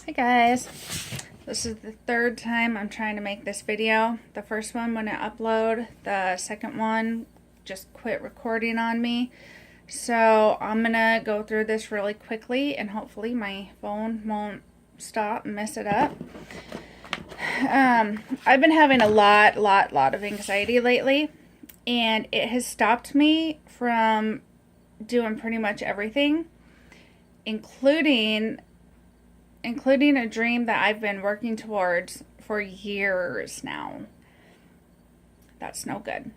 Hi guys, this is the third time I'm trying to make this video. The first one wouldn't upload, the second one just quit recording on me. So I'm gonna go through this really quickly and hopefully my phone won't stop and mess it up. I've been having a lot of anxiety lately, and it has stopped me from doing pretty much everything, including a dream that I've been working towards for years now. That's no good.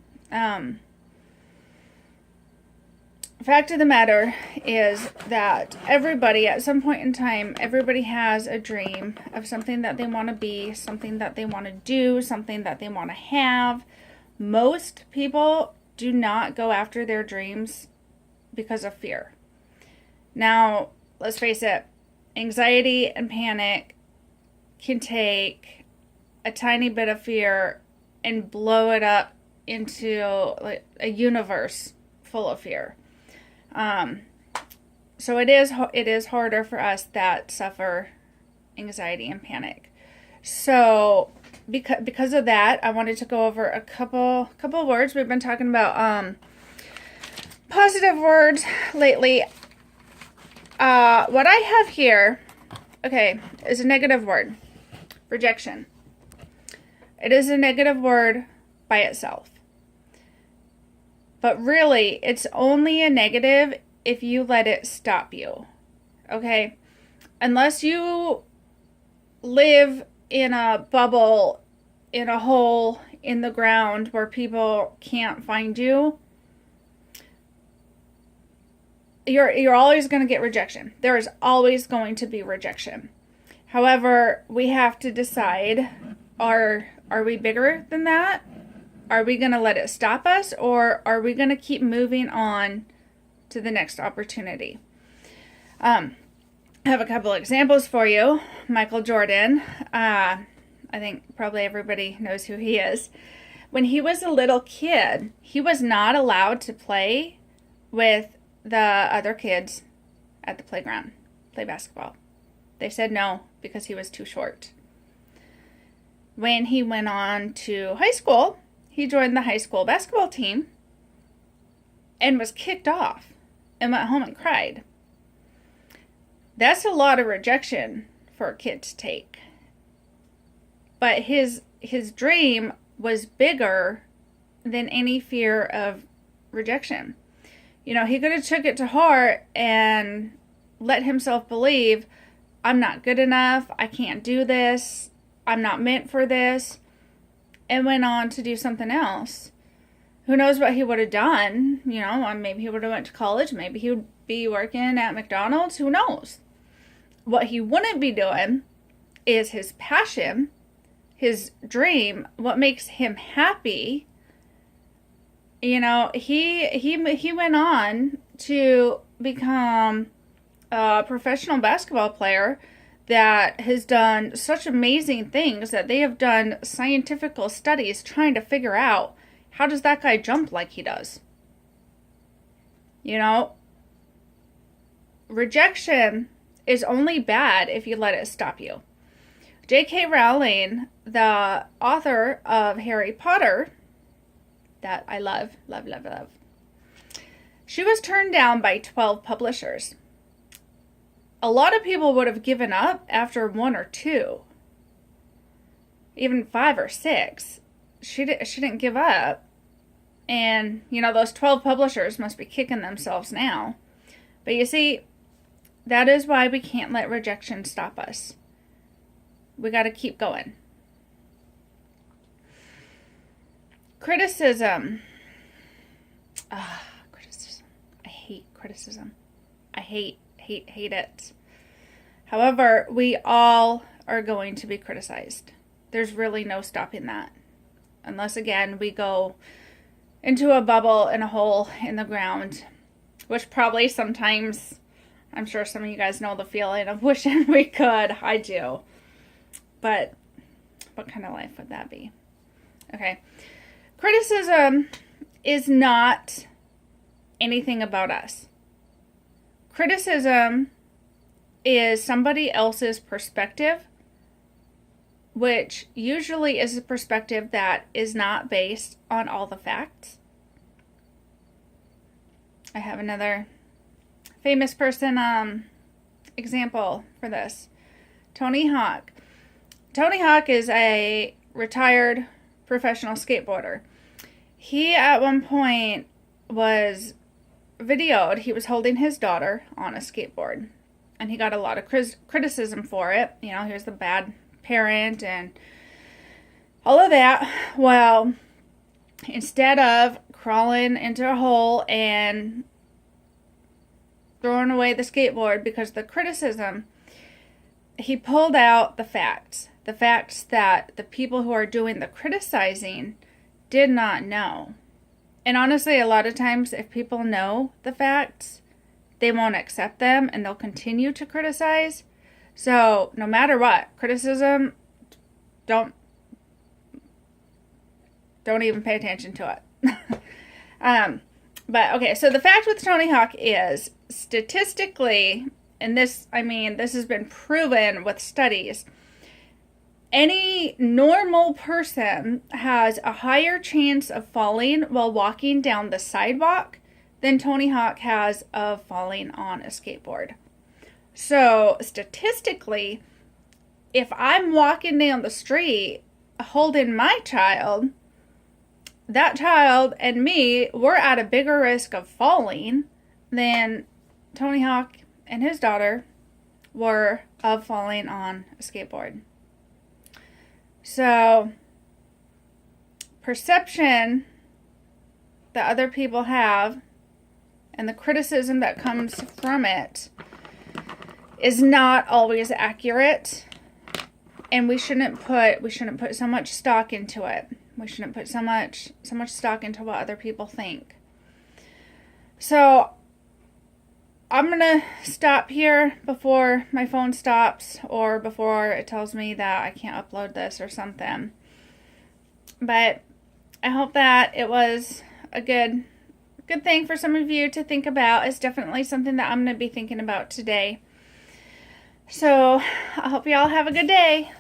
Fact of the matter is that everybody, at some point in time, everybody has a dream of something that they want to be, something that they want to do, something that they want to have. Most people do not go after their dreams because of fear. Now, let's face it, anxiety and panic can take a tiny bit of fear and blow it up into like a universe full of fear. So it is harder for us that suffer anxiety and panic. So because of that, I wanted to go over a couple words. We've been talking about positive words lately. What I have here, okay, is a negative word. Rejection. It is a negative word by itself. But really, it's only a negative if you let it stop you. Okay? Unless you live in a bubble, in a hole in the ground where people can't find you, you're always going to get rejection. There is always going to be rejection. However, we have to decide, are we bigger than that? Are we going to let it stop us, or are we going to keep moving on to the next opportunity? I have a couple examples for you. Michael Jordan, I think probably everybody knows who he is. When he was a little kid, he was not allowed to play with the other kids at the playground, play basketball. They said no because he was too short. When he went on to high school, he joined the high school basketball team and was kicked off and went home and cried. That's a lot of rejection for a kid to take. But his dream was bigger than any fear of rejection. You know, he could have took it to heart and let himself believe, I'm not good enough, I can't do this, I'm not meant for this, and went on to do something else. Who knows what he would have done? You know, maybe he would have went to college, maybe he would be working at McDonald's, who knows? What he wouldn't be doing is his passion, his dream, what makes him happy. You know, he went on to become a professional basketball player that has done such amazing things that they have done scientific studies trying to figure out, how does that guy jump like he does? You know, rejection is only bad if you let it stop you. J.K. Rowling, the author of Harry Potter, that I love, she was turned down by 12 publishers. A lot of people would have given up after 1 or 2, even 5 or 6. She didn't give up. And, you know, those 12 publishers must be kicking themselves now. But you see, that is why we can't let rejection stop us. We got to keep going. Criticism. Criticism. I hate criticism. I hate it. However, we all are going to be criticized. There's really no stopping that. Unless, again, we go into a bubble and a hole in the ground, which probably sometimes, I'm sure some of you guys know the feeling of wishing we could. I do. But what kind of life would that be? Okay. Criticism is not anything about us. Criticism is somebody else's perspective, which usually is a perspective that is not based on all the facts. I have another famous person example for this. Tony Hawk. Tony Hawk is a retired professional skateboarder. He at one point was videoed. He was holding his daughter on a skateboard, and he got a lot of criticism for it. You know, he was the bad parent and all of that. Well, instead of crawling into a hole and throwing away the skateboard because of the criticism, he pulled out the facts that the people who are doing the criticizing did not know. And honestly, a lot of times if people know the facts, they won't accept them and they'll continue to criticize. So no matter what, criticism, don't even pay attention to it. But okay, so the fact with Tony Hawk is statistically, and this has been proven with studies, any normal person has a higher chance of falling while walking down the sidewalk than Tony Hawk has of falling on a skateboard. So statistically, if I'm walking down the street holding my child, that child and me, we're at a bigger risk of falling than Tony Hawk and his daughter were of falling on a skateboard. So, perception that other people have and the criticism that comes from it is not always accurate, and we shouldn't put so much stock into it. We shouldn't put so much stock into what other people think. So I'm gonna stop here before my phone stops or before it tells me that I can't upload this or something. But I hope that it was a good thing for some of you to think about. It's definitely something that I'm gonna be thinking about today. So I hope you all have a good day.